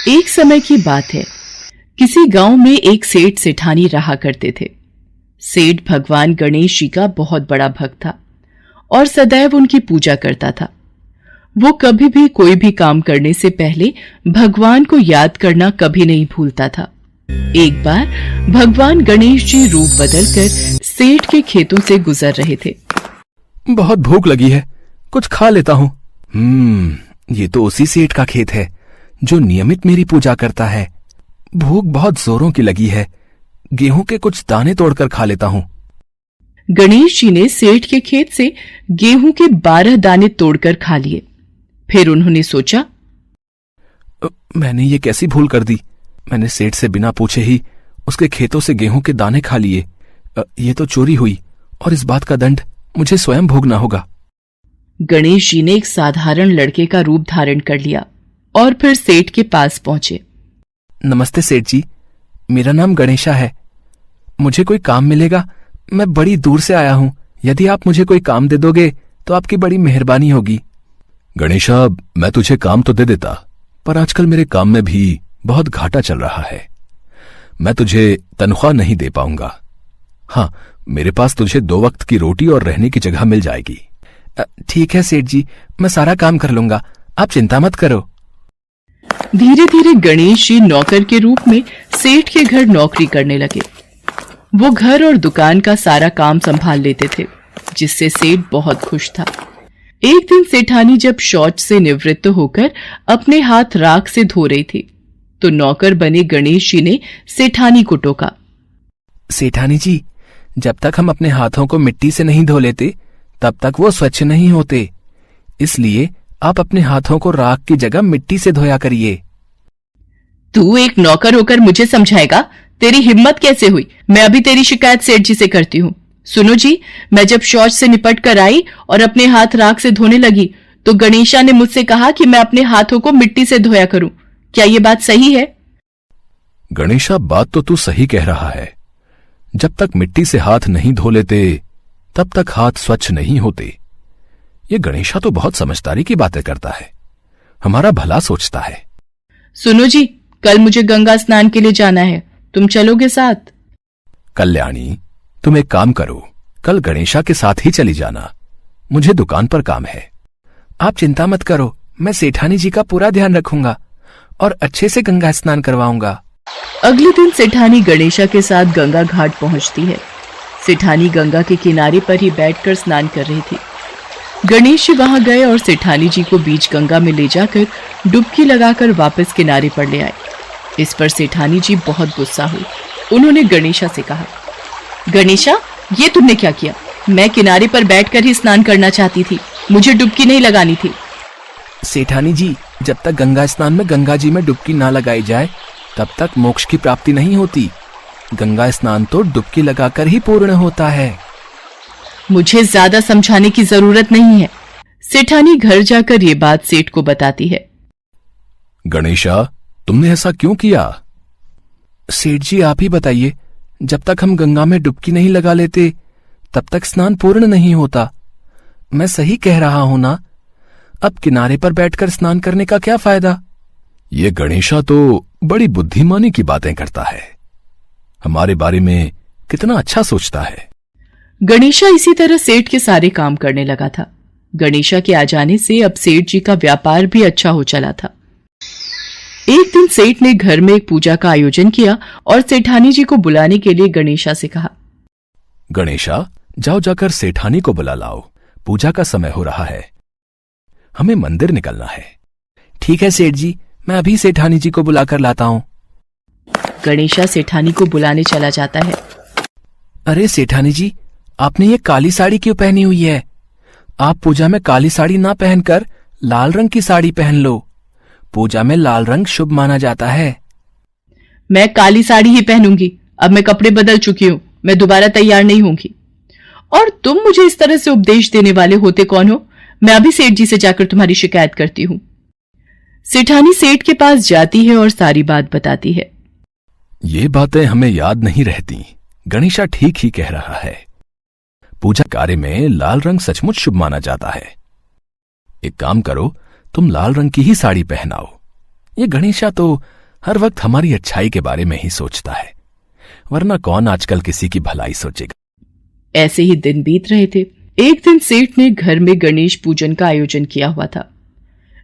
एक समय की बात है। किसी गांव में एक सेठ सेठानी रहा करते थे। सेठ भगवान गणेश जी का बहुत बड़ा भक्त था और सदैव उनकी पूजा करता था। वो कभी भी कोई भी काम करने से पहले भगवान को याद करना कभी नहीं भूलता था। एक बार भगवान गणेश जी रूप बदलकर सेठ के खेतों से गुजर रहे थे। बहुत भूख लगी है, कुछ खा लेता हूँ। ये तो उसी सेठ का खेत है जो नियमित मेरी पूजा करता है। भूख बहुत जोरों की लगी है, गेहूं के कुछ दाने तोड़कर खा लेता हूँ। गणेश जी ने सेठ के खेत से गेहूं के 12 दाने तोड़कर खा लिए। फिर उन्होंने सोचा, मैंने ये कैसी भूल कर दी। मैंने सेठ से बिना पूछे ही उसके खेतों से गेहूं के दाने खा लिए। ये तो चोरी हुई और इस बात का दंड मुझे स्वयं भोगना होगा। गणेश जी ने एक साधारण लड़के का रूप धारण कर लिया और फिर सेठ के पास पहुंचे। नमस्ते सेठ जी, मेरा नाम गणेशा है। मुझे कोई काम मिलेगा? मैं बड़ी दूर से आया हूं। यदि आप मुझे कोई काम दे दोगे तो आपकी बड़ी मेहरबानी होगी। गणेशा, मैं तुझे काम तो दे देता, पर आजकल मेरे काम में भी बहुत घाटा चल रहा है। मैं तुझे तनख्वाह नहीं दे पाऊंगा। हाँ, मेरे पास तुझे 2 वक्त की रोटी और रहने की जगह मिल जाएगी। ठीक है सेठ जी, मैं सारा काम कर लूंगा, आप चिंता मत करो। धीरे धीरे गणेश जी नौकर के रूप में सेठ के घर नौकरी करने लगे। वो घर और दुकान का सारा काम संभाल लेते थे, जिससे सेठ बहुत खुश था। एक दिन सेठानी जब शौच से निवृत्त होकर अपने हाथ राख से धो रही थी तो नौकर बने गणेश जी ने सेठानी को टोका। सेठानी जी, जब तक हम अपने हाथों को मिट्टी से नहीं धो लेते तब तक वो स्वच्छ नहीं होते। इसलिए आप अपने हाथों को राख की जगह मिट्टी से धोया करिए। तू एक नौकर होकर मुझे समझाएगा? तेरी हिम्मत कैसे हुई? मैं अभी तेरी शिकायत सेठ जी से करती हूँ। सुनो जी, मैं जब शौच से निपट कर आई और अपने हाथ राख से धोने लगी तो गणेशा ने मुझसे कहा कि मैं अपने हाथों को मिट्टी से धोया करूं। क्या ये बात सही है? गणेशा, बात तो तू सही कह रहा है। जब तक मिट्टी से हाथ नहीं धो लेते तब तक हाथ स्वच्छ नहीं होते। ये गणेशा तो बहुत समझदारी की बातें करता है, हमारा भला सोचता है। सुनो जी, कल मुझे गंगा स्नान के लिए जाना है, तुम चलोगे साथ? कल्याणी, तुम एक काम करो, कल गणेशा के साथ ही चली जाना। मुझे दुकान पर काम है। आप चिंता मत करो, मैं सेठानी जी का पूरा ध्यान रखूंगा और अच्छे से गंगा स्नान करवाऊंगा। अगले दिन सेठानी गणेशा के साथ गंगा घाट पहुंचती है। सेठानी गंगा के किनारे पर ही बैठकर स्नान कर रही थी। गणेश जी वहां गए और सेठानी जी को बीच गंगा में ले जाकर डुबकी लगाकर वापस किनारे पर ले आए। इस पर सेठानी जी बहुत गुस्सा हुई। उन्होंने गणेशा से कहा, गणेशा, ये तुमने क्या किया? मैं किनारे पर बैठकर ही स्नान करना चाहती थी, मुझे डुबकी नहीं लगानी थी। सेठानी जी, जब तक गंगा स्नान में गंगा जी में डुबकी ना लगाई जाए तब तक मोक्ष की प्राप्ति नहीं होती। गंगा स्नान तो डुबकी लगाकर ही पूर्ण होता है। मुझे ज्यादा समझाने की जरूरत नहीं है। सेठानी घर जाकर ये बात सेठ को बताती है। गणेशा, तुमने ऐसा क्यों किया? सेठ जी, आप ही बताइए, जब तक हम गंगा में डुबकी नहीं लगा लेते तब तक स्नान पूर्ण नहीं होता। मैं सही कह रहा हूं ना? अब किनारे पर बैठकर स्नान करने का क्या फायदा? ये गणेशा तो बड़ी बुद्धिमानी की बातें करता है, हमारे बारे में कितना अच्छा सोचता है। गणेशा इसी तरह सेठ के सारे काम करने लगा था। गणेशा के आ जाने से अब सेठ जी का व्यापार भी अच्छा हो चला था। एक दिन सेठ ने घर में एक पूजा का आयोजन किया और सेठानी जी को बुलाने के लिए गणेशा से कहा, गणेशा, जाओ जाकर सेठानी को बुला लाओ, पूजा का समय हो रहा है, हमें मंदिर निकलना है। ठीक है सेठ जी, मैं अभी सेठानी जी को बुलाकर लाता हूं। गणेशा सेठानी को बुलाने चला जाता है। अरे सेठानी जी, आपने ये काली साड़ी क्यों पहनी हुई है? आप पूजा में काली साड़ी ना पहनकर लाल रंग की साड़ी पहन लो। पूजा में लाल रंग शुभ माना जाता है। मैं काली साड़ी ही पहनूंगी। अब मैं कपड़े बदल चुकी हूं, मैं दोबारा तैयार नहीं होंगी। और तुम मुझे इस तरह से उपदेश देने वाले होते कौन हो? मैं अभी सेठ जी से जाकर तुम्हारी शिकायत करती हूं। सेठानी सेठ के पास जाती है और सारी बात बताती है। ये बातें हमें याद नहीं रहती, गणेशा ठीक ही कह रहा है। पूजा कार्य में लाल रंग सचमुच शुभ माना जाता है। एक काम करो, तुम लाल रंग की ही साड़ी पहनाओ। ये गणेशा तो हर वक्त हमारी अच्छाई के बारे में ही सोचता है, वरना कौन आजकल किसी की भलाई सोचेगा। ऐसे ही दिन बीत रहे थे। एक दिन सेठ ने घर में गणेश पूजन का आयोजन किया हुआ था।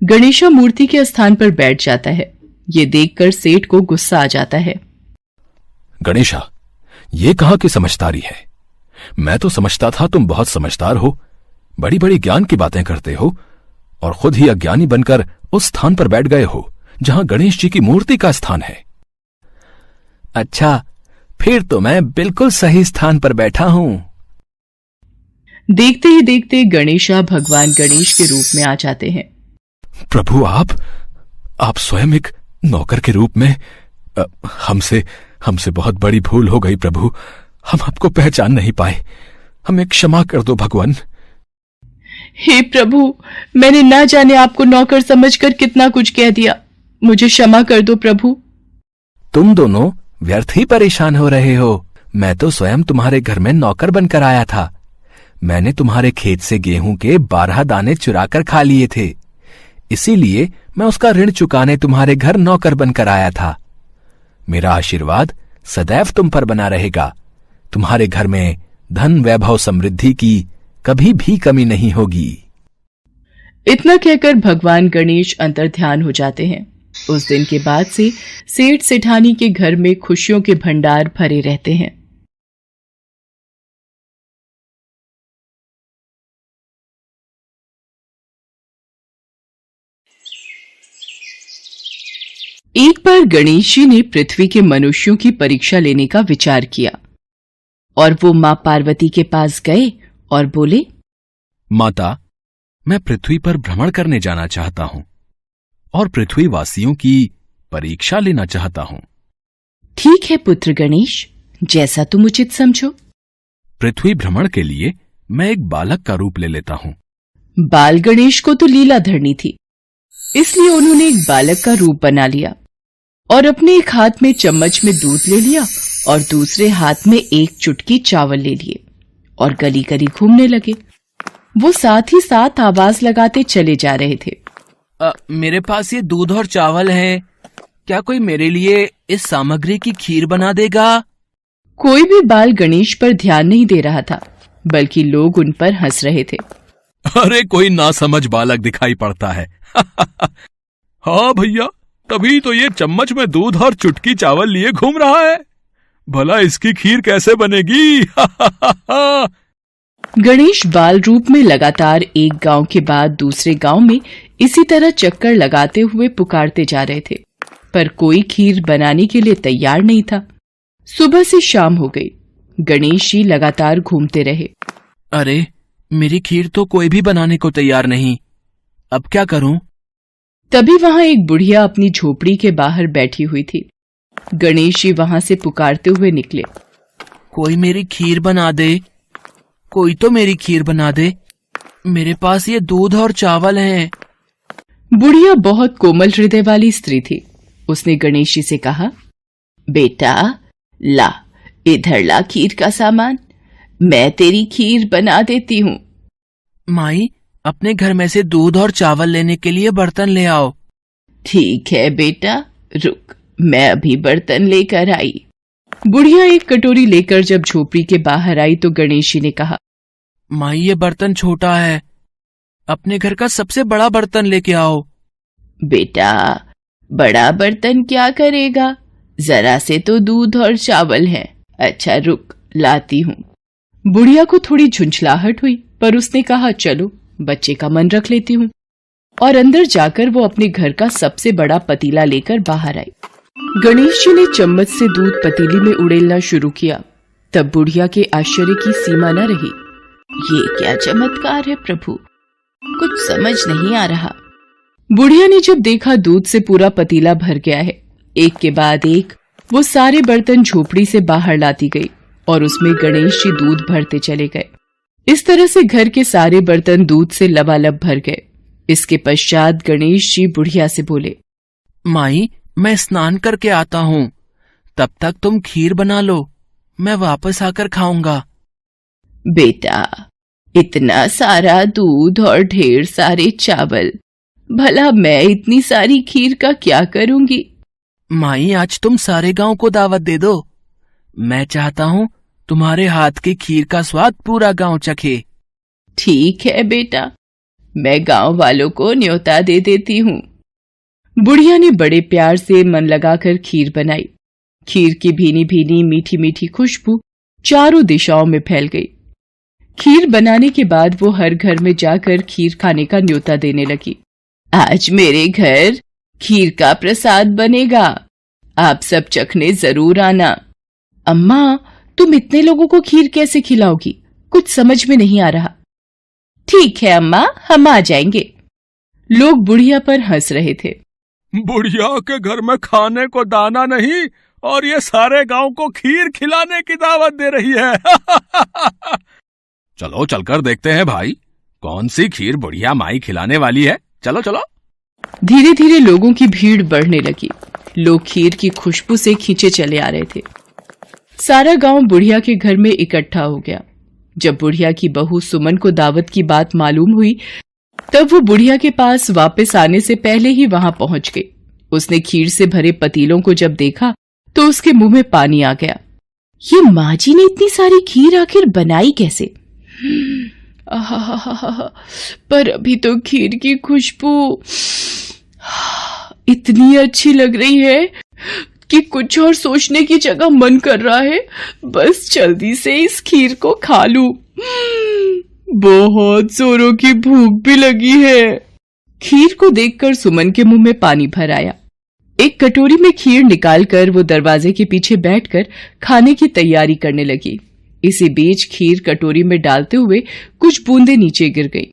गणेशा मूर्ति के स्थान पर बैठ जाता है। ये देखकर सेठ को गुस्सा आ जाता है। गणेशा, ये कहां की समझदारी है? मैं तो समझता था तुम बहुत समझदार हो, बड़ी बड़ी ज्ञान की बातें करते हो, और खुद ही अज्ञानी बनकर उस स्थान पर बैठ गए हो जहां गणेश जी की मूर्ति का स्थान है। अच्छा, फिर तो मैं बिल्कुल सही स्थान पर बैठा हूं। देखते ही देखते गणेशा भगवान गणेश के रूप में आ जाते हैं। प्रभु, आप स्वयं एक नौकर के रूप में हमसे बहुत बड़ी भूल हो गई प्रभु। हम आपको पहचान नहीं पाए, हमें क्षमा कर दो भगवान। हे प्रभु, मैंने ना जाने आपको नौकर समझकर कितना कुछ कह दिया, मुझे क्षमा कर दो प्रभु। तुम दोनों व्यर्थ ही परेशान हो रहे हो। मैं तो स्वयं तुम्हारे घर में नौकर बनकर आया था। मैंने तुम्हारे खेत से गेहूं के 12 दाने चुराकर खा लिए थे, इसीलिए मैं उसका ऋण चुकाने तुम्हारे घर नौकर बनकर आया था। मेरा आशीर्वाद सदैव तुम पर बना रहेगा। तुम्हारे घर में धन, वैभव, समृद्धि की कभी भी कमी नहीं होगी। इतना कहकर भगवान गणेश अंतर्ध्यान हो जाते हैं। उस दिन के बाद से सेठ सेठानी के घर में खुशियों के भंडार भरे रहते हैं। एक बार गणेश जी ने पृथ्वी के मनुष्यों की परीक्षा लेने का विचार किया और वो मां पार्वती के पास गए और बोले, माता, मैं पृथ्वी पर भ्रमण करने जाना चाहता हूं और पृथ्वी वासियों की परीक्षा लेना चाहता हूं। ठीक है पुत्र गणेश, जैसा तुम उचित समझो। पृथ्वी भ्रमण के लिए मैं एक बालक का रूप ले लेता हूं। बाल गणेश को तो लीला धरनी थी, इसलिए उन्होंने एक बालक का रूप बना लिया और अपने एक हाथ में चम्मच में दूध ले लिया और दूसरे हाथ में एक चुटकी चावल ले लिए और गली गली घूमने लगे। वो साथ ही साथ आवाज लगाते चले जा रहे थे। मेरे पास ये दूध और चावल है, क्या कोई मेरे लिए इस सामग्री की खीर बना देगा? कोई भी बाल गणेश पर ध्यान नहीं दे रहा था, बल्कि लोग उन पर हंस रहे थे। अरे, कोई नासमझ बालक दिखाई पड़ता है। हाँ भैया, तभी तो ये चम्मच में दूध और चुटकी चावल लिए घूम रहा है। भला इसकी खीर कैसे बनेगी? गणेश बाल रूप में लगातार एक गांव के बाद दूसरे गांव में इसी तरह चक्कर लगाते हुए पुकारते जा रहे थे, पर कोई खीर बनाने के लिए तैयार नहीं था। सुबह से शाम हो गई, गणेश जी लगातार घूमते रहे। अरे, मेरी खीर तो कोई भी बनाने को तैयार नहीं, अब क्या करूं? तभी वहां एक बुढ़िया अपनी झोपड़ी के बाहर बैठी हुई थी। गणेश जी वहां से पुकारते हुए निकले। कोई मेरी खीर बना दे, कोई तो मेरी खीर बना दे, मेरे पास ये दूध और चावल हैं। बुढ़िया बहुत कोमल हृदय वाली स्त्री थी। उसने गणेश जी से कहा, बेटा ला, इधर ला खीर का सामान, मैं तेरी खीर बना देती हूँ। माई, अपने घर में से दूध और चावल लेने के लिए बर्तन ले आओ। ठीक है बेटा, रुक, मैं अभी बर्तन लेकर आई। बुढ़िया एक कटोरी लेकर जब झोपड़ी के बाहर आई तो गणेश जी ने कहा, माई, ये बर्तन छोटा है, अपने घर का सबसे बड़ा बर्तन लेके आओ। बेटा, बड़ा बर्तन क्या करेगा, जरा से तो दूध और चावल है। अच्छा रुक, लाती हूँ। बुढ़िया को थोड़ी झुंझलाहट हुई, पर उसने कहा, चलो बच्चे का मन रख लेती हूँ, और अंदर जाकर वो अपने घर का सबसे बड़ा पतीला लेकर बाहर आई। गणेश जी ने चम्मच से दूध पतीली में उड़ेलना शुरू किया। तब बुढ़िया के आश्चर्य की सीमा न रही। ये क्या चमत्कार है प्रभु, कुछ समझ नहीं आ रहा। बुढ़िया ने जब देखा दूध से पूरा पतीला भर गया है, एक के बाद एक वो सारे बर्तन झोपड़ी से बाहर लाती गई और उसमें गणेश जी दूध भरते चले गए। इस तरह से घर के सारे बर्तन दूध से लबालब भर गए। इसके पश्चात गणेश जी बुढ़िया से बोले, माई, मैं स्नान करके आता हूँ, तब तक तुम खीर बना लो, मैं वापस आकर खाऊंगा। बेटा, इतना सारा दूध और ढेर सारे चावल, भला मैं इतनी सारी खीर का क्या करूंगी? माई, आज तुम सारे गांव को दावत दे दो। मैं चाहता हूँ तुम्हारे हाथ की खीर का स्वाद पूरा गांव चखे। ठीक है बेटा, मैं गांव वालों को न्योता दे देती हूँ। बुढ़िया ने बड़े प्यार से मन लगाकर खीर बनाई। खीर की भीनी भीनी मीठी मीठी खुशबू चारों दिशाओं में फैल गई। खीर बनाने के बाद वो हर घर में जाकर खीर खाने का न्योता देने लगी। आज मेरे घर खीर का प्रसाद बनेगा, आप सब चखने जरूर आना। अम्मा, तुम इतने लोगों को खीर कैसे खिलाओगी? कुछ समझ में नहीं आ रहा। ठीक है अम्मा, हम आ जाएंगे। लोग बुढ़िया पर हंस रहे थे। बुढ़िया के घर में खाने को दाना नहीं और ये सारे गांव को खीर खिलाने की दावत दे रही है। चलो चलकर देखते हैं भाई, कौन सी खीर बुढ़िया माई खिलाने वाली है। चलो चलो। धीरे धीरे लोगों की भीड़ बढ़ने लगी। लोग खीर की खुशबू से खींचे चले आ रहे थे। सारा गांव बुढ़िया के घर में इकट्ठा हो गया। जब बुढ़िया की बहू सुमन को दावत की बात मालूम हुई, तब वो बुढ़िया के पास वापस आने से पहले ही वहां पहुंच गई। उसने खीर से भरे पतीलों को जब देखा तो उसके मुंह में पानी आ गया। ये माँ जी ने इतनी सारी खीर आखिर बनाई कैसे? पर अभी तो खीर की खुशबू इतनी अच्छी लग रही है कि कुछ और सोचने की जगह मन कर रहा है बस जल्दी से इस खीर को खा लूं। बहुत जोरों की भूख भी लगी है। खीर को देखकर सुमन के मुंह में पानी भर आया। एक कटोरी में खीर निकालकर वो दरवाजे के पीछे बैठकर खाने की तैयारी करने लगी। इसी बीच खीर कटोरी में डालते हुए कुछ बूंदे नीचे गिर गई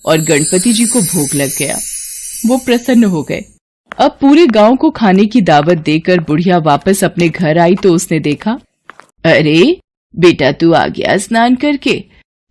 और गणपति जी को भोग लग गया। वो प्रसन्न हो गए। अब पूरे गांव को खाने की दावत देकर बुढ़िया वापस अपने घर आई तो उसने देखा, अरे बेटा, तू आ गया स्नान करके,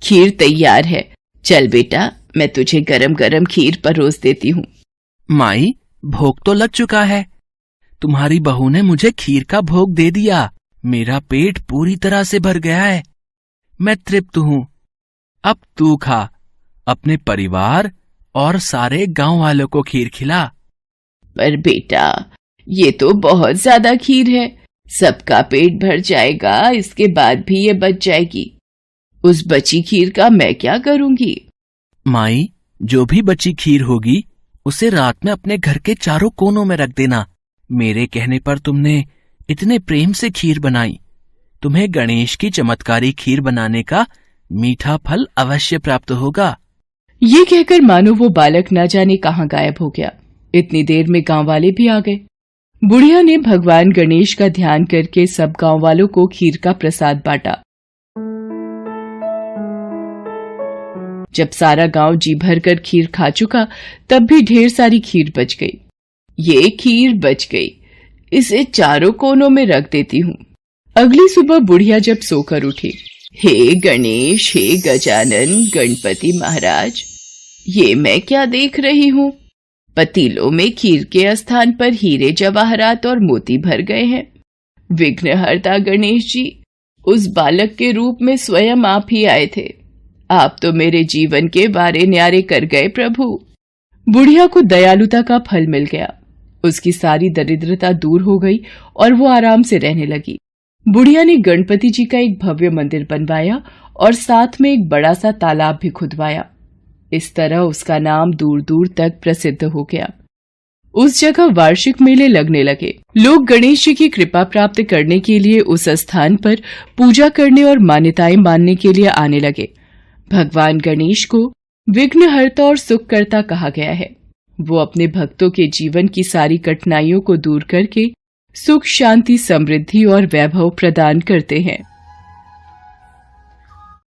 खीर तैयार है। चल बेटा, मैं तुझे गरम गरम खीर परोस देती हूँ। माई, भोग तो लग चुका है। तुम्हारी बहू ने मुझे खीर का भोग दे दिया। मेरा पेट पूरी तरह से भर गया है। मैं तृप्त हूँ। अब तू खा, अपने परिवार और सारे गांव वालों को खीर खिला। पर बेटा, ये तो बहुत ज्यादा खीर है, सबका पेट भर जाएगा, इसके बाद भी ये बच जाएगी। उस बची खीर का मैं क्या करूंगी? माई, जो भी बची खीर होगी उसे रात में अपने घर के चारों कोनों में रख देना। मेरे कहने पर तुमने इतने प्रेम से खीर बनाई, तुम्हें गणेश की चमत्कारी खीर बनाने का मीठा फल अवश्य प्राप्त होगा। ये कहकर मानो वो बालक न जाने कहाँ गायब हो गया। इतनी देर में गांव वाले भी आ गए। बुढ़िया ने भगवान गणेश का ध्यान करके सब गांव वालों को खीर का प्रसाद बांटा। जब सारा गांव जी भर कर खीर खा चुका, तब भी ढेर सारी खीर बच गई। ये खीर बच गई, इसे चारों कोनों में रख देती हूँ। अगली सुबह बुढ़िया जब सोकर उठी, हे गणेश, हे गजानन, गणपति महाराज, ये मैं क्या देख रही हूँ? पतीलों में खीर के स्थान पर हीरे जवाहरात और मोती भर गए हैं। विघ्नहर्ता गणेश जी उस बालक के रूप में स्वयं आप ही आए थे। आप तो मेरे जीवन के वारे न्यारे कर गए प्रभु। बुढ़िया को दयालुता का फल मिल गया। उसकी सारी दरिद्रता दूर हो गई और वो आराम से रहने लगी। बुढ़िया ने गणपति जी का एक भव्य मंदिर बनवाया और साथ में एक बड़ा सा तालाब भी खुदवाया। इस तरह उसका नाम दूर दूर तक प्रसिद्ध हो गया। उस जगह वार्षिक मेले लगने लगे। लोग गणेश जी की कृपा प्राप्त करने के लिए उस स्थान पर पूजा करने और मान्यताएं मानने के लिए आने लगे। भगवान गणेश को विघ्नहर्ता और सुखकर्ता कहा गया है। वो अपने भक्तों के जीवन की सारी कठिनाइयों को दूर करके सुख, शांति, समृद्धि और वैभव प्रदान करते हैं।